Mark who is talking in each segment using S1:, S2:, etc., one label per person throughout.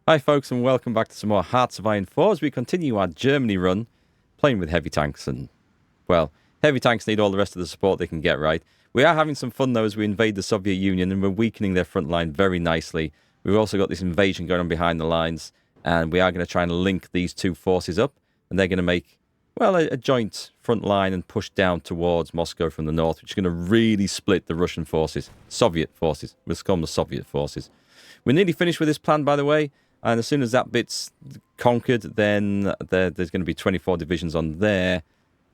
S1: Hi folks, and welcome back to some more Hearts of Iron 4 as we continue our Germany run, playing with heavy tanks. And, well, heavy tanks need all the rest of the support they can get, right? We are having some fun though as we invade the Soviet Union, and we're weakening their front line very nicely. We've also got this invasion going on behind the lines, and we are going to try and link these two forces up, and they're going to make, well, a joint front line and push down towards Moscow from the north, which is going to really split the Russian forces. Soviet forces. We'll call them the Soviet forces. We're nearly finished with this plan, by the way. And as soon as that bit's conquered, then there's going to be 24 divisions on there.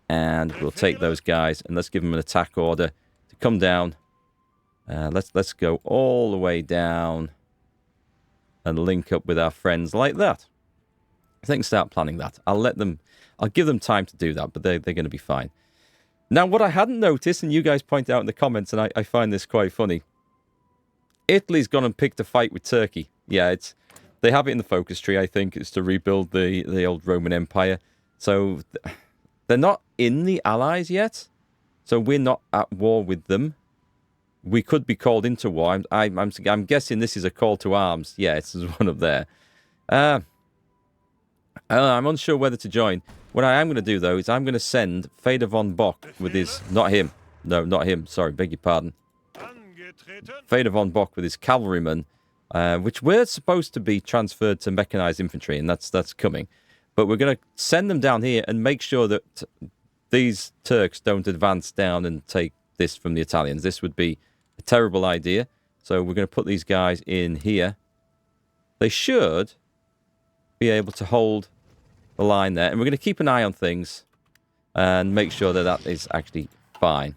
S1: And we'll take those guys and let's give them an attack order to come down. Let's go all the way down and link up with our friends like that. I think start planning that. I'll give them time to do that, but they're going to be fine. Now, what I hadn't noticed, and you guys point out in the comments, and I find this quite funny, Italy's gone and picked a fight with Turkey. Yeah, they have it in the focus tree, I think. It's to rebuild the old Roman Empire. So they're not in the Allies yet. So we're not at war with them. We could be called into war. I'm guessing this is a call to arms. Yeah, it's one up there. I'm unsure whether to join. What I am going to do, though, is I'm going to send Feder von Bock with his... Not him. No, not him. Sorry, beg your pardon. Feder von Bock with his cavalrymen. Which we're supposed to be transferred to mechanized infantry, and that's coming. But we're going to send them down here and make sure that these Turks don't advance down and take this from the Italians. This would be a terrible idea. So we're going to put these guys in here. They should be able to hold the line there. And we're going to keep an eye on things and make sure that that is actually fine.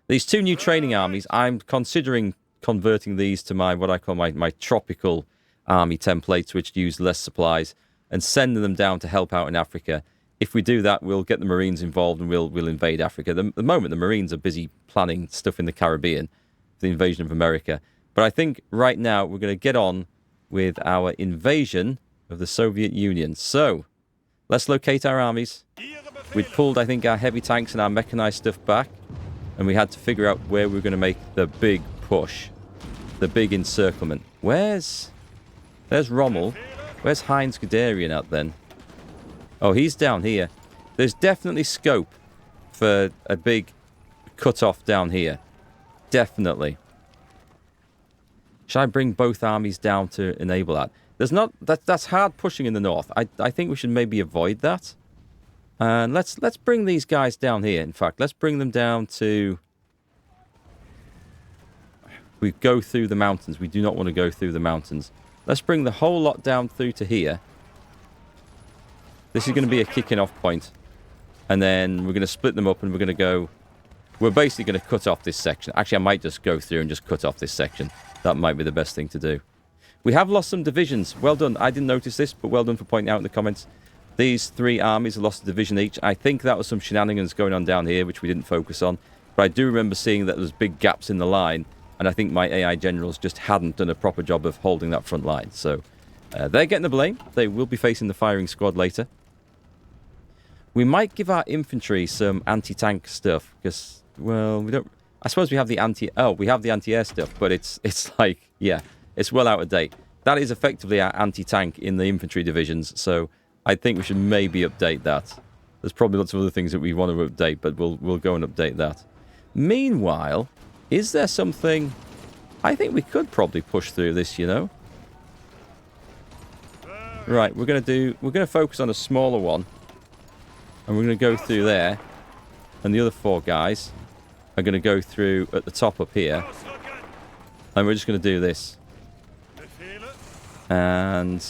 S1: These two new training armies, I'm considering converting these to what I call my tropical army templates, which use less supplies, and sending them down to help out in Africa. If we do that, we'll get the Marines involved and we'll invade Africa. At the moment, the Marines are busy planning stuff in the Caribbean for the invasion of America. But I think right now we're going to get on with our invasion of the Soviet Union. So, let's locate our armies. We'd pulled, I think, our heavy tanks and our mechanized stuff back, and we had to figure out where we were going to make the big push. The big encirclement. There's Rommel. Where's Heinz Guderian at then? Oh, he's down here. There's definitely scope for a big cut-off down here. Definitely. Should I bring both armies down to enable that? That's hard pushing in the north. I think we should maybe avoid that. And let's bring these guys down here. In fact, let's bring them down to... We go through the mountains. We do not want to go through the mountains. Let's bring the whole lot down through to here. This is going to be a kicking off point. And then we're going to split them up and we're going to go... We're basically going to cut off this section. Actually, I might just go through and just cut off this section. That might be the best thing to do. We have lost some divisions. Well done. I didn't notice this, but well done for pointing out in the comments. These three armies have lost a division each. I think that was some shenanigans going on down here, which we didn't focus on. But I do remember seeing that there was big gaps in the line. And I think my AI generals just hadn't done a proper job of holding that front line. So they're getting the blame. They will be facing the firing squad later. We might give our infantry some anti-tank stuff. Because, well, we don't... I suppose we have the we have the anti-air stuff. But it's like, yeah, it's well out of date. That is effectively our anti-tank in the infantry divisions. So I think we should maybe update that. There's probably lots of other things that we want to update. But we'll go and update that. Meanwhile... Is there something... I think we could probably push through this, you know. Right, we're going to focus on a smaller one. And we're going to go through there. And the other four guys are going to go through at the top up here. And we're just going to do this. And...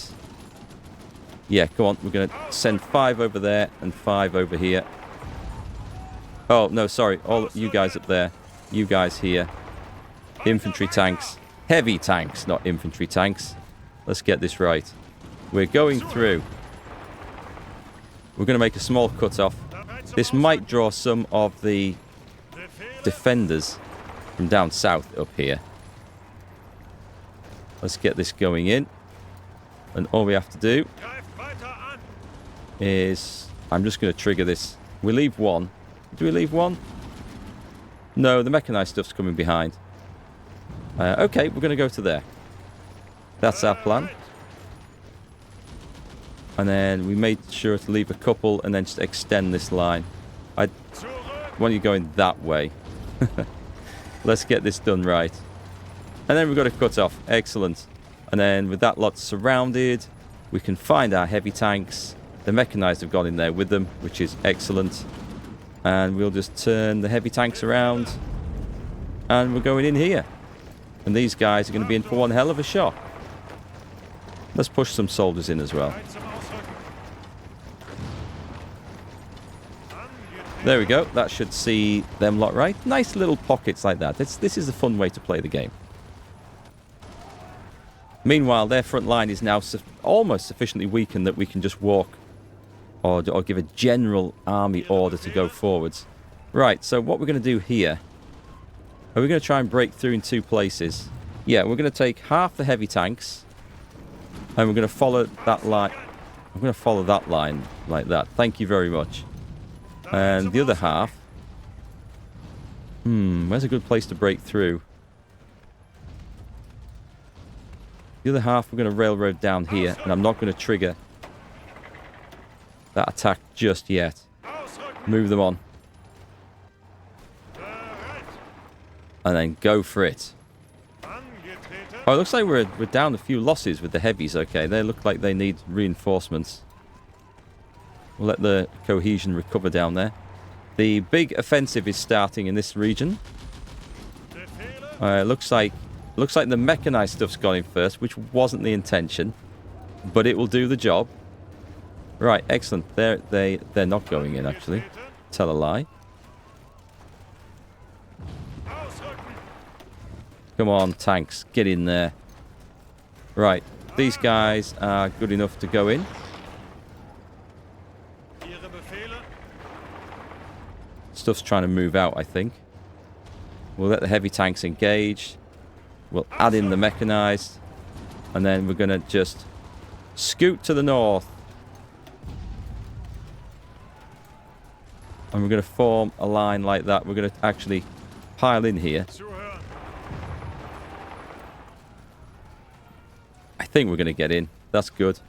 S1: Yeah, go on. We're going to send 5 over there and 5 over here. Oh, no, sorry. All you guys up there. You guys here. Infantry tanks. Heavy tanks, not infantry tanks. Let's get this right. We're going through. We're going to make a small cut-off. This might draw some of the defenders from down south up here. Let's get this going in. And all we have to do is... I'm just going to trigger this. We leave one. Do we leave one? No, the mechanized stuff's coming behind. Okay, we're going to go to there. That's our plan. And then we made sure to leave a couple and then just extend this line. I want you going that way. Let's get this done right. And then we've got a cut off. Excellent. And then with that lot surrounded, we can find our heavy tanks. The mechanized have gone in there with them, which is excellent. And we'll just turn the heavy tanks around. And we're going in here. And these guys are going to be in for one hell of a shot. Let's push some soldiers in as well. There we go. That should see them lot right. Nice little pockets like that. This is a fun way to play the game. Meanwhile, their front line is now almost sufficiently weakened that we can just walk or give a general army order to go forwards. Right, so what we're going to do here... Are we going to try and break through in two places? Yeah, we're going to take half the heavy tanks. And we're going to follow that line. I'm going to follow that line like that. Thank you very much. And the other half... where's a good place to break through? The other half we're going to railroad down here. And I'm not going to trigger that attack just yet. Move them on. And then go for it. Oh, it looks like we're down a few losses with the heavies, okay. They look like they need reinforcements. We'll let the cohesion recover down there. The big offensive is starting in this region. Looks like the mechanized stuff's gone in first, which wasn't the intention. But it will do the job. Right, excellent. They're not going in, actually. Tell a lie. Come on, tanks. Get in there. Right. These guys are good enough to go in. Stuff's trying to move out, I think. We'll let the heavy tanks engage. We'll add in the mechanized. And then we're going to just scoot to the north. And we're going to form a line like that. We're going to actually pile in here. I think we're going to get in. That's good.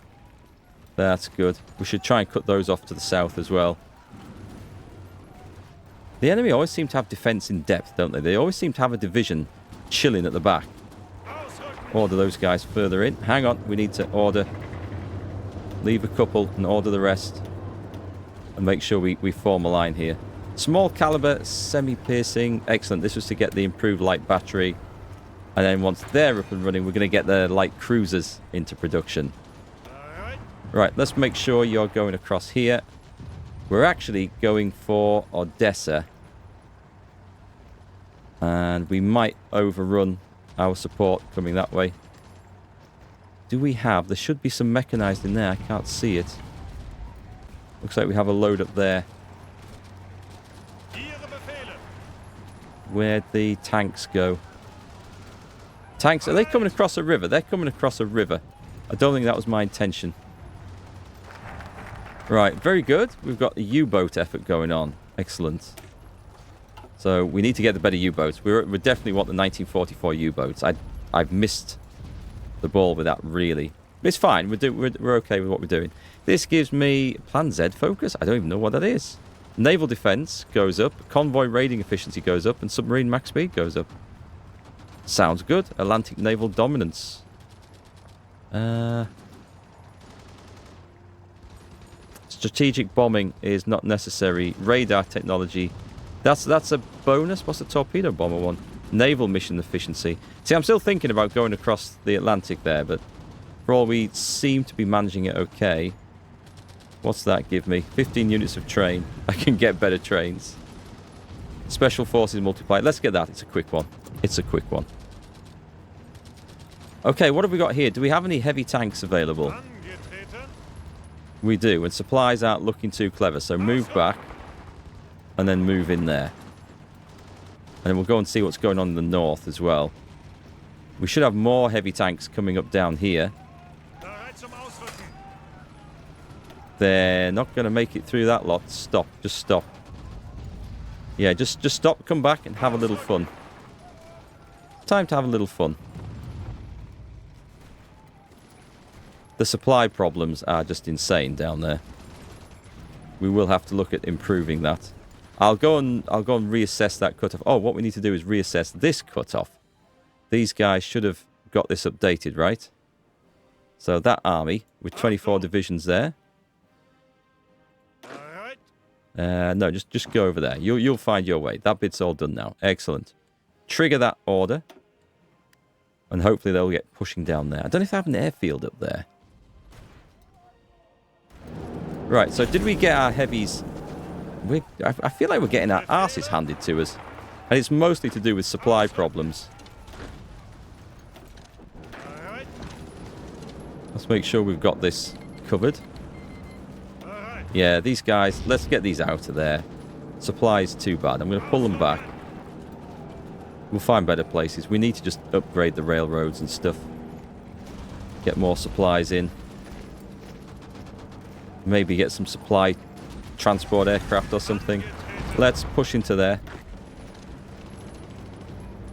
S1: That's good. We should try and cut those off to the south as well. The enemy always seem to have defense in depth, don't they? They always seem to have a division chilling at the back. Order those guys further in. Hang on. We need to order. Leave a couple and order the rest. And make sure we form a line here. Small caliber, semi-piercing. Excellent. This was to get the improved light battery. And then once they're up and running, we're going to get the light cruisers into production. Right, let's make sure you're going across here. We're actually going for Odessa. And we might overrun our support coming that way. Do we have... There should be some mechanized in there. I can't see it. Looks like we have a load up there. Where'd the tanks go? Tanks, are they coming across a river? They're coming across a river. I don't think that was my intention. Right, very good. We've got a U-boat effort going on. Excellent. So we need to get the better U-boats. We definitely want the 1944 U-boats. I've missed the ball with that, really. But it's fine. We're okay with what we're doing. This gives me Plan Z focus. I don't even know what that is. Naval defense goes up. Convoy raiding efficiency goes up. And submarine max speed goes up. Sounds good. Atlantic naval dominance. Strategic bombing is not necessary. Radar technology. That's a bonus. What's the torpedo bomber one? Naval mission efficiency. See, I'm still thinking about going across the Atlantic there, but for all we seem to be managing it okay. What's that give me? 15 units of train. I can get better trains. Special forces multiplied. Let's get that. It's a quick one. It's a quick one. Okay, what have we got here? Do we have any heavy tanks available? We do, and supplies aren't looking too clever, so move back and then move in there. And then we'll go and see what's going on in the north as well. We should have more heavy tanks coming up down here. They're not going to make it through that lot. Stop, just stop. Yeah, just stop, come back and have a little fun. Time to have a little fun. The supply problems are just insane down there. We will have to look at improving that. I'll go and reassess that cutoff. Oh, what we need to do is reassess this cutoff. These guys should have got this updated, right? So that army with 24 divisions there. No, just go over there. You'll find your way. That bit's all done now. Excellent. Trigger that order. And hopefully they'll get pushing down there. I don't know if they have an airfield up there. Right, so did we get our heavies? I feel like we're getting our asses handed to us. And it's mostly to do with supply problems. Let's make sure we've got this covered. Yeah, these guys, let's get these out of there. Supply is too bad. I'm going to pull them back. We'll find better places. We need to just upgrade the railroads and stuff. Get more supplies in. Maybe get some supply transport aircraft or something. Let's push into there.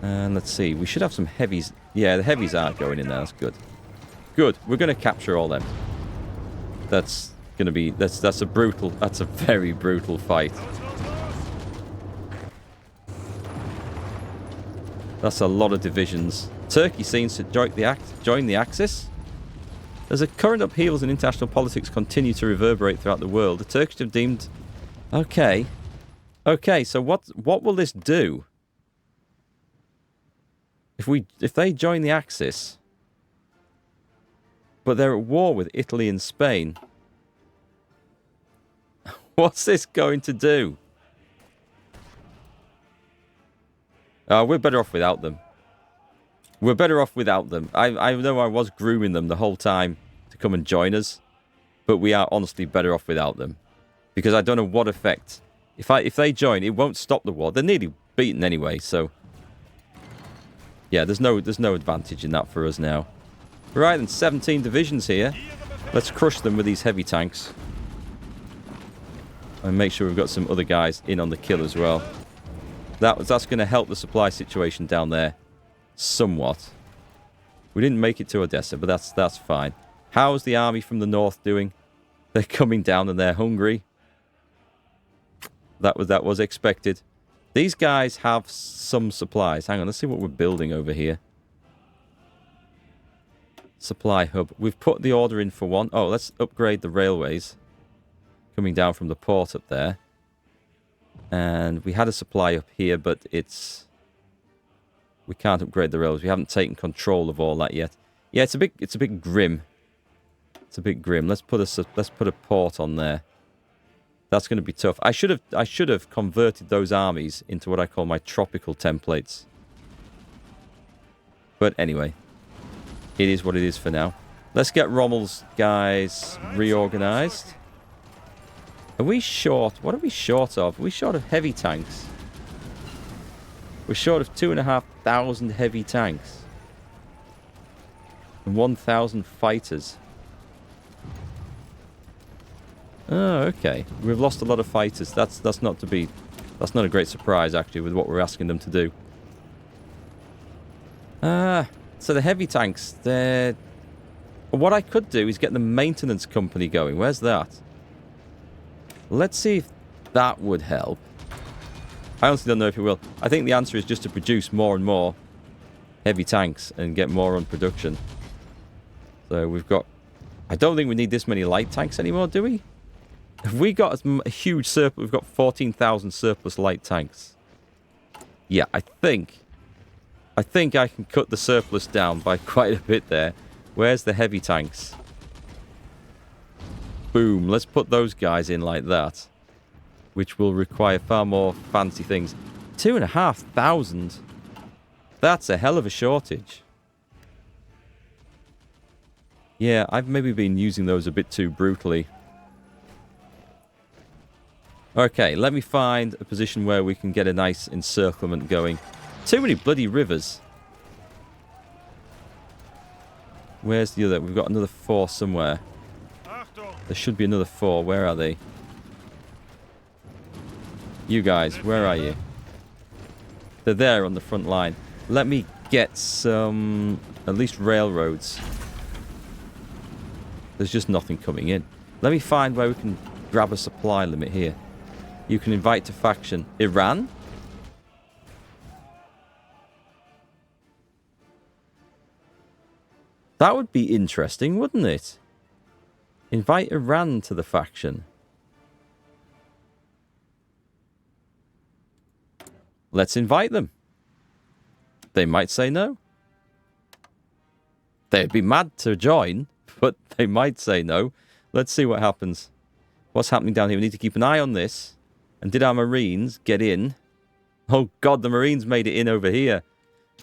S1: And let's see. We should have some heavies. Yeah, the heavies aren't going in there. That's good. Good. We're going to capture all them. That's going to be... That's a brutal... That's a very brutal fight. That's a lot of divisions. Turkey seems to join the Axis. As the current upheavals in international politics continue to reverberate throughout the world, the Turkish have deemed... Okay. Okay, so what will this do? If they join the Axis, but they're at war with Italy and Spain, what's this going to do? We're better off without them. We're better off without them. I know I was grooming them the whole time to come and join us, but we are honestly better off without them. Because I don't know what effect. If they join, it won't stop the war. They're nearly beaten anyway, so... Yeah, there's no advantage in that for us now. Right, then 17 divisions here. Let's crush them with these heavy tanks. And make sure we've got some other guys in on the kill as well. That's going to help the supply situation down there somewhat. We didn't make it to Odessa, but that's fine. How's the army from the north doing? They're coming down and they're hungry. That was expected. These guys have some supplies. Hang on, let's see what we're building over here. Supply hub. We've put the order in for one. Oh, let's upgrade the railways. Coming down from the port up there. And we had a supply up here, but it's... We can't upgrade the railways. We haven't taken control of all that yet. Yeah, it's a bit grim. It's a bit grim. Let's put a port on there. That's going to be tough. I should have converted those armies into what I call my tropical templates. But anyway, it is what it is for now. Let's get Rommel's guys reorganized. Are we short? What are we short of? Are we short of heavy tanks? We're short of 2,500 heavy tanks. And 1,000 fighters. Oh, okay. We've lost a lot of fighters. That's not a great surprise actually with what we're asking them to do. So the heavy tanks, what I could do is get the maintenance company going. Where's that? Let's see if that would help. I honestly don't know if it will. I think the answer is just to produce more and more heavy tanks and get more on production. So we've got... I don't think we need this many light tanks anymore, do we? Have we got a huge surplus? We've got 14,000 surplus light tanks. Yeah, I think I can cut the surplus down by quite a bit there. Where's the heavy tanks? Boom. Let's put those guys in like that. Which will require far more fancy things. 2,500. That's a hell of a shortage. Yeah, I've maybe been using those a bit too brutally. Okay, let me find a position where we can get a nice encirclement going. Too many bloody rivers. Where's the other? We've got another 4 somewhere. There should be another 4. Where are they? You guys, where are you? They're there on the front line. Let me get some, at least railroads. There's just nothing coming in. Let me find where we can grab a supply limit here. You can invite to faction Iran. That would be interesting, wouldn't it? Invite Iran to the faction. Let's invite them. They might say no. They'd be mad to join, but they might say no. Let's see what happens. What's happening down here? We need to keep an eye on this. And did our Marines get in? Oh God, the Marines made it in over here.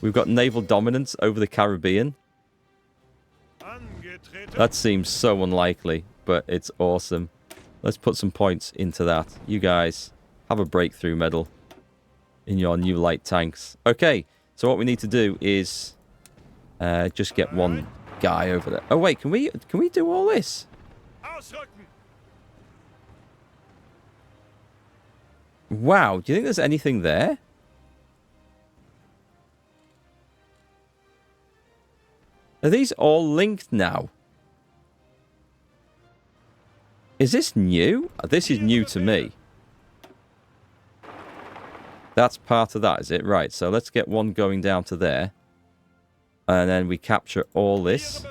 S1: We've got naval dominance over the Caribbean. That seems so unlikely, but it's awesome. Let's put some points into that. You guys have a breakthrough medal in your new light tanks. Okay, so what we need to do is just get one guy over there. Oh wait, can we do all this? Wow, do you think there's anything there? Are these all linked now? Is this new? This is new to me. That's part of that, is it? Right, so let's get one going down to there. And then we capture all this.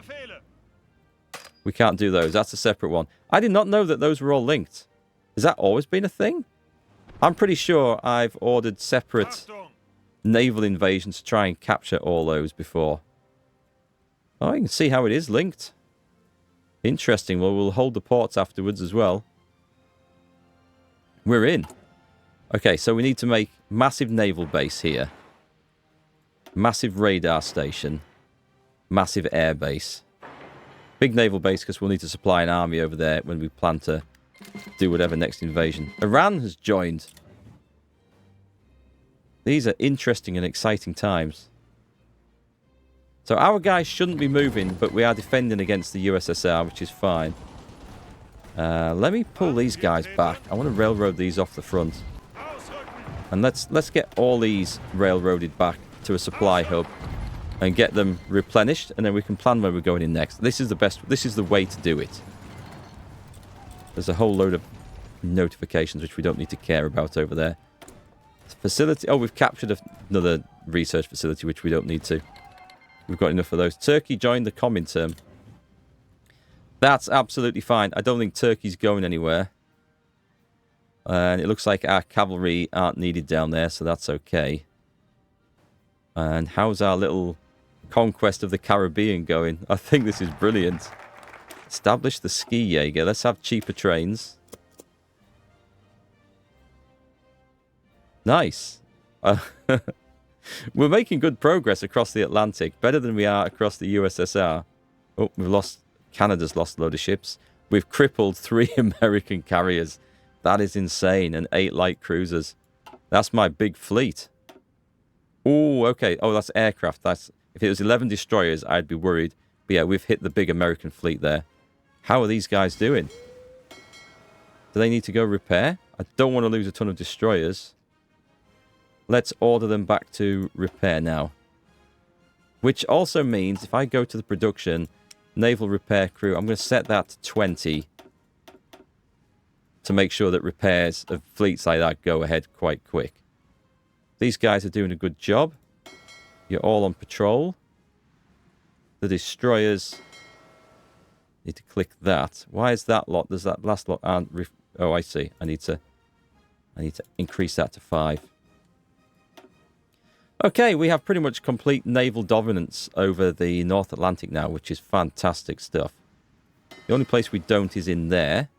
S1: We can't do those. That's a separate one. I did not know that those were all linked. Has that always been a thing? I'm pretty sure I've ordered separate naval invasions to try and capture all those before. Oh, you can see how it is linked. Interesting. Well, we'll hold the ports afterwards as well. We're in. Okay, so we need to make massive naval base here. Massive radar station. Massive air base. Big naval base because we'll need to supply an army over there when we plan to do whatever next invasion. Iran has joined. These are interesting and exciting times. So our guys shouldn't be moving, but we are defending against the USSR, which is fine. Let me pull these guys back. I want to railroad these off the front. And let's get all these railroaded back to a supply hub and get them replenished, and then we can plan where we're going in next. This is the best. This is the way to do it. There's a whole load of notifications which we don't need to care about over there. Facility. Oh, we've captured another research facility which we don't need to. We've got enough of those. Turkey joined the Comintern. That's absolutely fine. I don't think Turkey's going anywhere. And it looks like our cavalry aren't needed down there, so that's okay. And how's our little conquest of the Caribbean going? I think this is brilliant. Establish the ski Jaeger. Let's have cheaper trains. Nice. We're making good progress across the Atlantic. Better than we are across the USSR. Oh, we've lost... Canada's lost a load of ships. We've crippled 3 American carriers. That is insane. And 8 light cruisers. That's my big fleet. Oh, okay. Oh, that's aircraft. That's... If it was 11 destroyers, I'd be worried. But yeah, we've hit the big American fleet there. How are these guys doing? Do they need to go repair? I don't want to lose a ton of destroyers. Let's order them back to repair now. Which also means if I go to the production, naval repair crew, I'm going to set that to 20. To make sure that repairs of fleets like that go ahead quite quick. These guys are doing a good job. You're all on patrol. The destroyers... Need to click that. Why is that lot? Does that last lot aren't... Oh, I see. I need to increase that to 5. Okay, we have pretty much complete naval dominance over the North Atlantic now, which is fantastic stuff. The only place we don't is in there.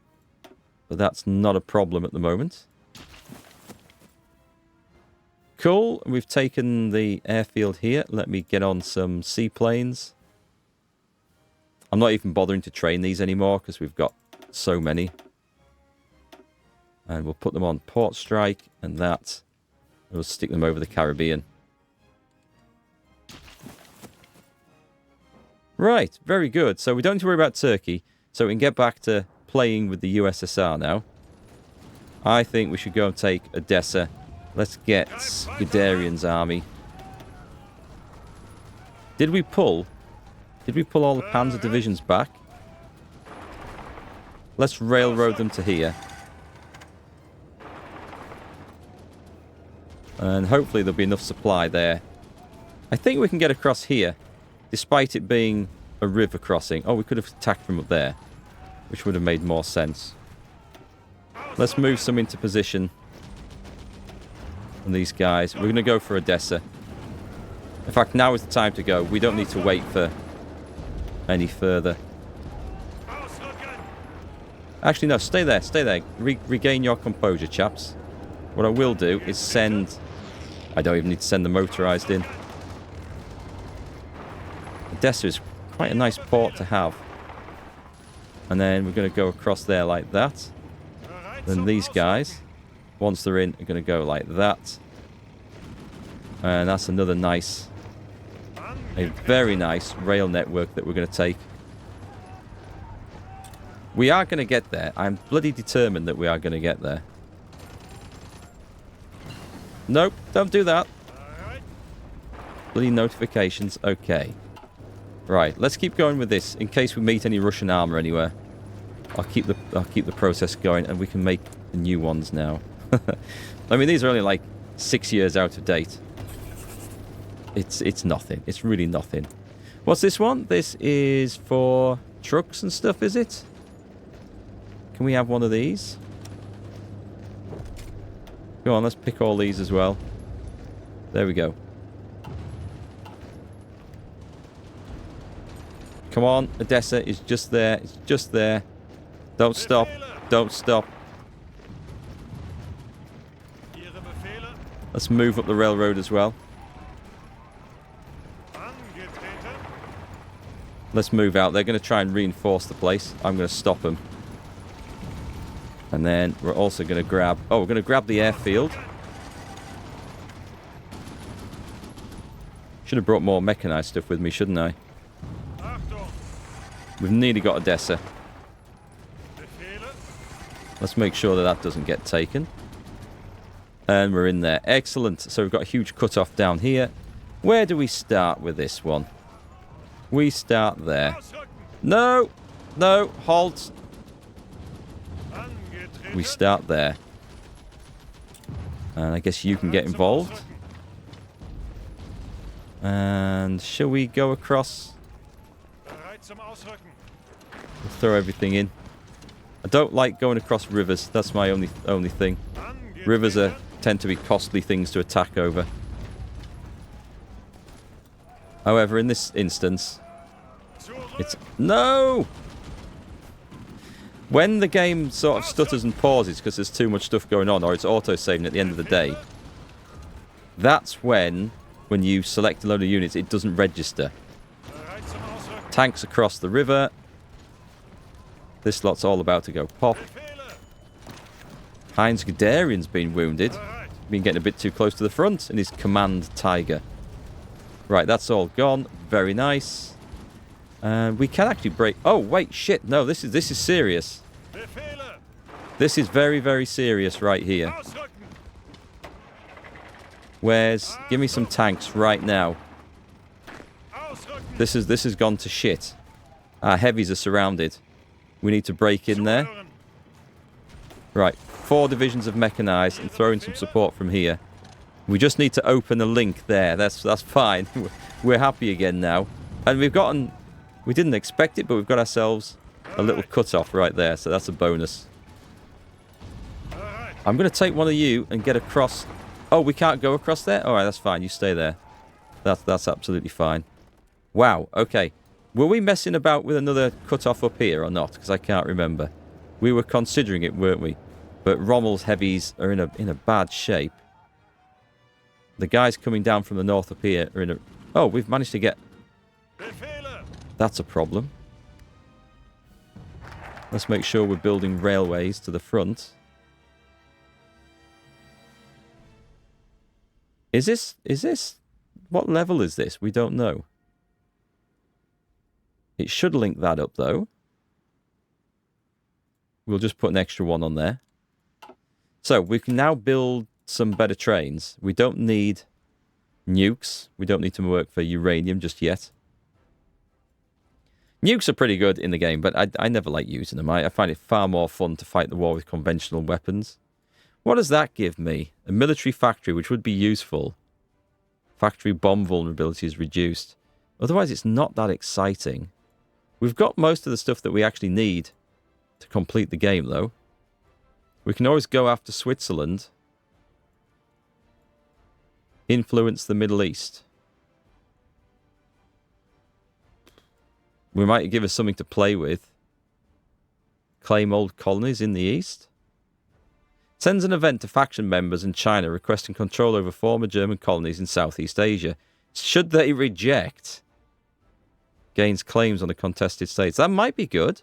S1: But that's not a problem at the moment. Cool. We've taken the airfield here. Let me get on some seaplanes. I'm not even bothering to train these anymore because we've got so many. And we'll put them on port strike and that. We'll stick them over the Caribbean. Right, very good. So we don't need to worry about Turkey. So we can get back to playing with the USSR now. I think we should go and take Odessa. Let's get Guderian's army. Did we pull all the Panzer divisions back? Let's railroad them to here. And hopefully there'll be enough supply there. I think we can get across here, despite it being a river crossing. Oh, we could have attacked from up there, which would have made more sense. Let's move some into position on these guys. We're going to go for Odessa. In fact, now is the time to go. We don't need to wait for any further. Actually, no, stay there, stay there. Regain your composure, chaps. What I will do is send... I don't even need to send the motorized in. Odessa is quite a nice port to have. And then we're going to go across there like that. Then these guys, once they're in, are going to go like that. And that's another nice, a very nice rail network that we're going to take. We are going to get there. I'm bloody determined that we are going to get there. Nope, don't do that. Bloody notifications. Okay. Right, let's keep going with this in case we meet any Russian armor anywhere. I'll keep the process going, and we can make the new ones now. I mean, these are only like 6 years out of date. It's nothing. It's really nothing. What's this one? This is for trucks and stuff, is it? Can we have one of these? Go on, let's pick all these as well. There we go. Come on, Odessa is just there. It's just there. Don't stop. Don't stop. Let's move up the railroad as well. Let's move out. They're going to try and reinforce the place. I'm going to stop them. And then we're also going to grab... Oh, we're going to grab the airfield. Should have brought more mechanized stuff with me, shouldn't I? We've nearly got Odessa. Let's make sure that that doesn't get taken. And we're in there. Excellent. So we've got a huge cutoff down here. Where do we start with this one? We start there. No! No! Halt! We start there. And I guess you can get involved. And shall we go across? We'll throw everything in. I don't like going across rivers. That's my only thing. Rivers tend to be costly things to attack over. However, in this instance, it's... No! When the game sort of stutters and pauses because there's too much stuff going on, or it's auto-saving at the end of the day, that's when you select a load of units, it doesn't register. Tanks across the river. This lot's all about to go pop. Heinz Guderian's been wounded. Been getting a bit too close to the front in his command tiger. Right, that's all gone. Very nice. We can actually break... Oh, wait, shit. No, this is serious. This is very, very serious right here. Give me some tanks right now. This has gone to shit. Our heavies are surrounded. We need to break in there. Right, 4 divisions of mechanized and throw in some support from here. We just need to open a link there. That's fine. We're happy again now. And we've gotten... We didn't expect it, but we've got ourselves a little cut-off right there, so that's a bonus. I'm going to take one of you and get across... Oh, we can't go across there? Alright, that's fine. You stay there. That's absolutely fine. Wow, okay. Were we messing about with another cut-off up here or not? Because I can't remember. We were considering it, weren't we? But Rommel's heavies are in a bad shape. The guys coming down from the north up here are in a... Oh, we've managed to get... That's a problem. Let's make sure we're building railways to the front. Is this... What level is this? We don't know. It should link that up, though. We'll just put an extra one on there. So, we can now build some better trains. We don't need nukes. We don't need to work for uranium just yet. Nukes are pretty good in the game, but I never like using them. I find it far more fun to fight the war with conventional weapons. What does that give me? A military factory, which would be useful. Factory bomb vulnerability is reduced. Otherwise, it's not that exciting. We've got most of the stuff that we actually need to complete the game, though. We can always go after Switzerland. Influence the Middle East. We might give us something to play with. Claim old colonies in the east. Sends an event to faction members in China requesting control over former German colonies in Southeast Asia. Should they reject? Gains claims on the contested states. That might be good.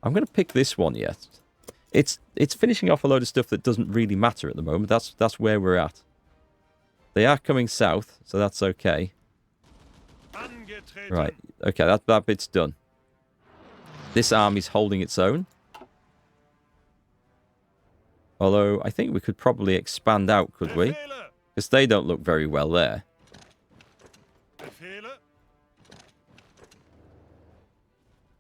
S1: I'm going to pick this one yet. It's finishing off a load of stuff that doesn't really matter at the moment. That's where we're at. They are coming south, so that's okay. Right, okay, that bit's done. This army's holding its own. Although, I think we could probably expand out, could we? Because they don't look very well there.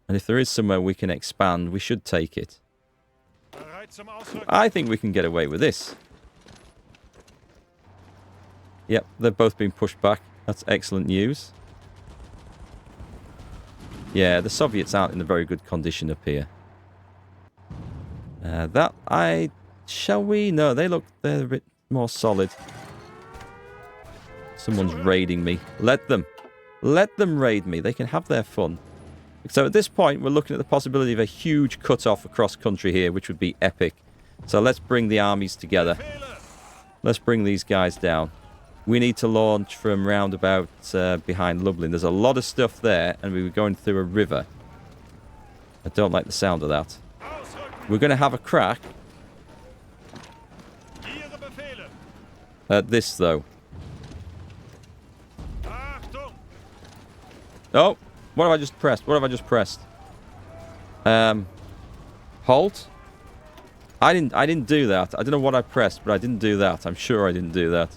S1: And if there is somewhere we can expand, we should take it. I think we can get away with this. Yep, they've both been pushed back. That's excellent news. Yeah, the Soviets aren't in a very good condition up here. Shall we? No, they're a bit more solid. Someone's raiding me. Let them raid me. They can have their fun. So at this point, we're looking at the possibility of a huge cut-off across country here, which would be epic. So let's bring the armies together. Let's bring these guys down. We need to launch from roundabout behind Lublin. There's a lot of stuff there, and we were going through a river. I don't like the sound of that. We're going to have a crack at this, though. Oh, what have I just pressed? What have I just pressed? Halt? I didn't do that. I don't know what I pressed, but I didn't do that. I'm sure I didn't do that.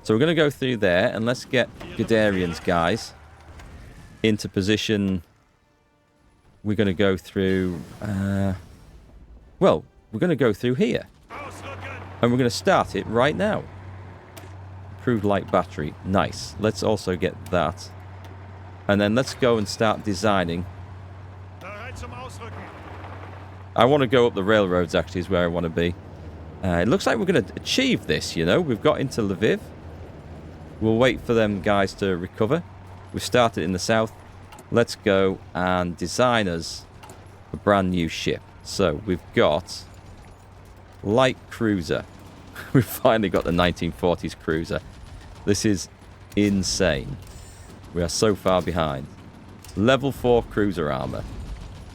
S1: So we're going to go through there, and let's get Guderian's guys into position. We're going to go through... well, we're going to go through here. And we're going to start it right now. Improved light battery. Nice. Let's also get that. And then let's go and start designing. I want to go up the railroads, actually, is where I want to be. It looks like we're going to achieve this, you know. We've got into Lviv. We'll wait for them guys to recover. We've started in the south. Let's go and design us a brand new ship. So we've got light cruiser. We've finally got the 1940s cruiser. This is insane. We are so far behind. Level 4 cruiser armor.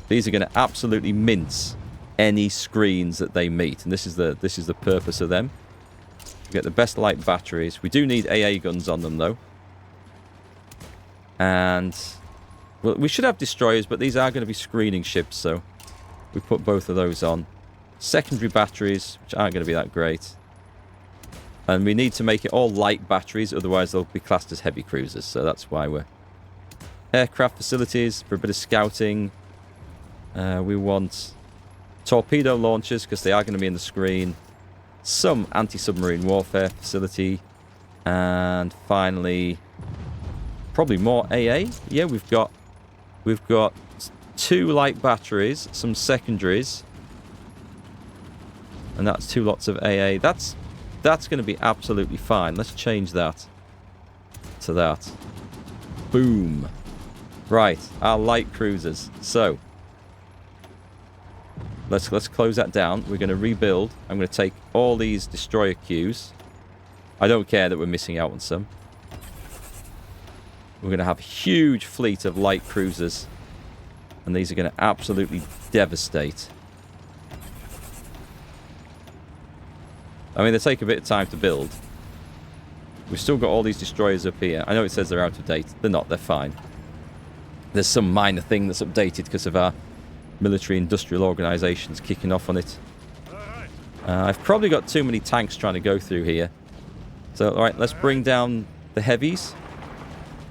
S1: These are going to absolutely mince any screens that they meet, and this is the purpose of them. We get the best light batteries. We do need AA guns on them, though. And well, we should have destroyers, but these are going to be screening ships, so we put both of those on. Secondary batteries, which aren't going to be that great. And we need to make it all light batteries, otherwise they'll be classed as heavy cruisers, so that's why we're... Aircraft facilities for a bit of scouting. We want torpedo launchers, because they are going to be in the screen. Some anti-submarine warfare facility. And finally, probably more AA. Yeah, we've got 2 light batteries, some secondaries. And that's 2 lots of AA. That's going to be absolutely fine. Let's change that to that. Boom. Right, our light cruisers. So, let's close that down. We're going to rebuild. I'm going to take all these destroyer queues. I don't care that we're missing out on some. We're going to have a huge fleet of light cruisers. And these are going to absolutely devastate. I mean, they take a bit of time to build. We've still got all these destroyers up here. I know it says they're out of date. They're not. They're fine. There's some minor thing that's updated because of our military-industrial organizations kicking off on it. I've probably got too many tanks trying to go through here. So, alright, let's bring down the heavies.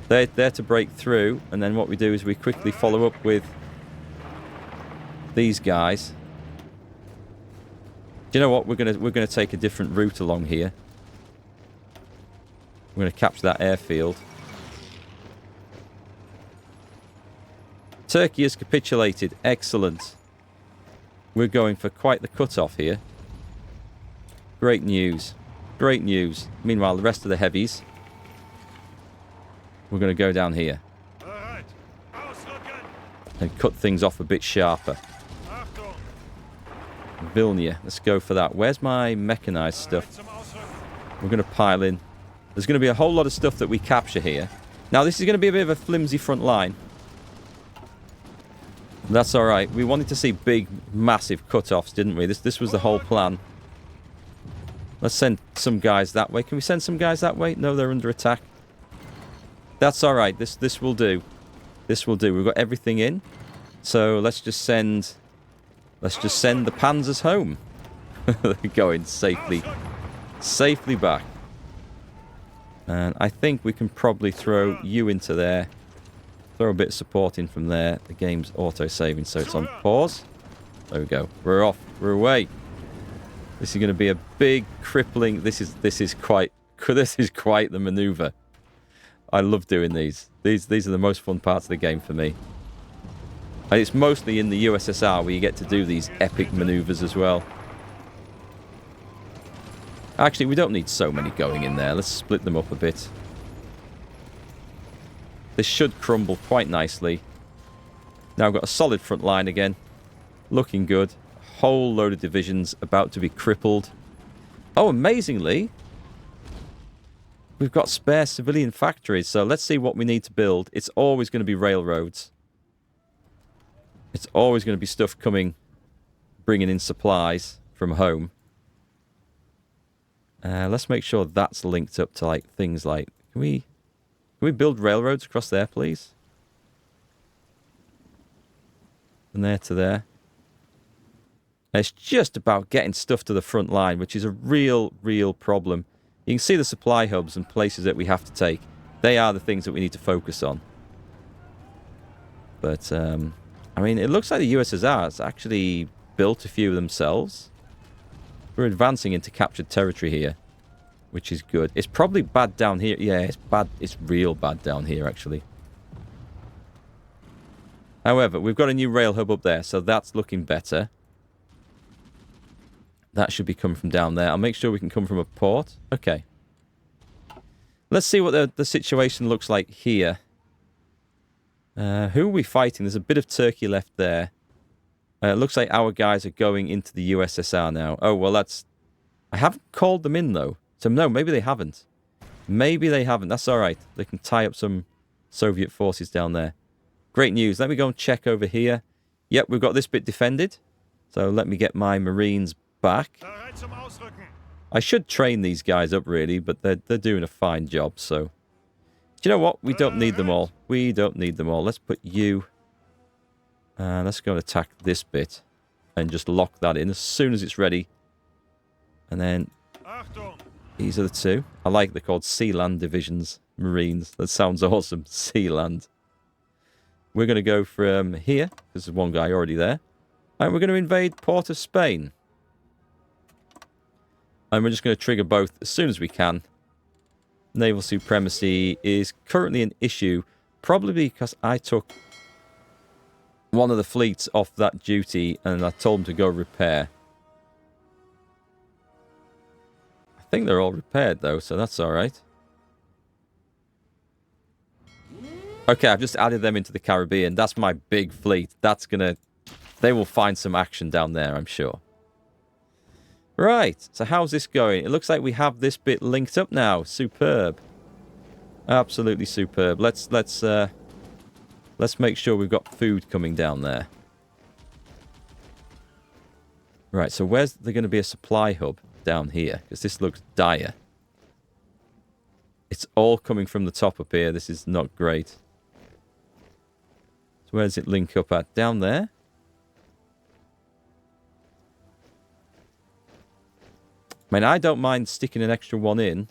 S1: They're to break through, and then what we do is we quickly follow up with these guys. Do you know what? We're gonna take a different route along here. We're gonna capture that airfield. Turkey has capitulated. Excellent. We're going for quite the cut-off here. Great news. Great news. Meanwhile, the rest of the heavies, we're going to go down here and cut things off a bit sharper. Vilnius, let's go for that. Where's my mechanized stuff? We're going to pile in. There's going to be a whole lot of stuff that we capture here. Now, this is going to be a bit of a flimsy front line. That's all right. We wanted to see big, massive cut-offs, didn't we? This was the whole plan. Let's send some guys that way. Can we send some guys that way? No, they're under attack. That's all right. This will do. This will do. We've got everything in. So let's just send the panzers home. They're going safely back. And I think we can probably throw you into there. Throw a bit of support in from there. The game's auto-saving, so it's on pause. There we go. We're off. We're away. This is going to be a big, crippling... This is quite the maneuver. I love doing these. These are the most fun parts of the game for me. And it's mostly in the USSR where you get to do these epic maneuvers as well. Actually, we don't need so many going in there. Let's split them up a bit. This should crumble quite nicely. Now I've got a solid front line again. Looking good. A whole load of divisions about to be crippled. Oh, amazingly, we've got spare civilian factories. So let's see what we need to build. It's always going to be railroads. It's always going to be stuff coming, bringing in supplies from home. Let's make sure that's linked up to like things like... Can we build railroads across there, please? From there to there. And it's just about getting stuff to the front line, which is a real problem. You can see the supply hubs and places that we have to take. They are the things that we need to focus on. But, I mean, it looks like the USSR has actually built a few themselves. We're advancing into captured territory here, which is good. It's probably bad down here. Yeah, it's bad. It's real bad down here, actually. However, we've got a new rail hub up there, so that's looking better. That should be coming from down there. I'll make sure we can come from a port. Okay. Let's see what the situation looks like here. Who are we fighting? There's a bit of Turkey left there. It looks like our guys are going into the USSR now. Oh, well, that's... I haven't called them in, though. So, no, maybe they haven't. Maybe they haven't. That's all right. They can tie up some Soviet forces down there. Great news. Let me go and check over here. Yep, we've got this bit defended. So, let me get my Marines back. I should train these guys up, really, but they're doing a fine job, so... Do you know what? We don't need them all. We don't need them all. Let's put you... let's go and attack this bit. And just lock that in as soon as it's ready. And then... These are the two. I like they're called Sealand Divisions. Marines. That sounds awesome. Sealand. We're going to go from here. There's one guy already there. And we're going to invade Port of Spain. And we're just going to trigger both as soon as we can. Naval supremacy is currently an issue. Probably because I took one of the fleets off that duty and I told them to go repair. I think they're all repaired though, so that's alright. Okay, I've just added them into the Caribbean. That's my big fleet. That's gonna... They will find some action down there, I'm sure. Right, so how's this going? It looks like we have this bit linked up now. Superb. Absolutely superb. Let's make sure we've got food coming down there. Right, so where's there going to be a supply hub? Down here, because this looks dire. It's all coming from the top up here. This is not great. So where does it link up at? Down there? I mean, I don't mind sticking an extra one in.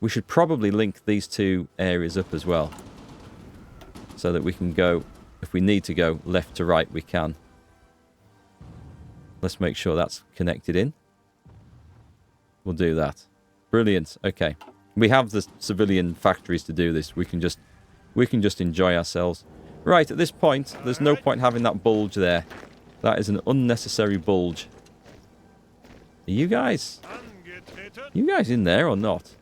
S1: We should probably link these two areas up as well. So that we can go, if we need to go left to right, we can. Let's make sure that's connected in. We'll do that. Brilliant. Okay. We have the civilian factories to do this. We can just enjoy ourselves. Right, at this point, there's no point having that bulge there. That is an unnecessary bulge. Are you guys in there or not?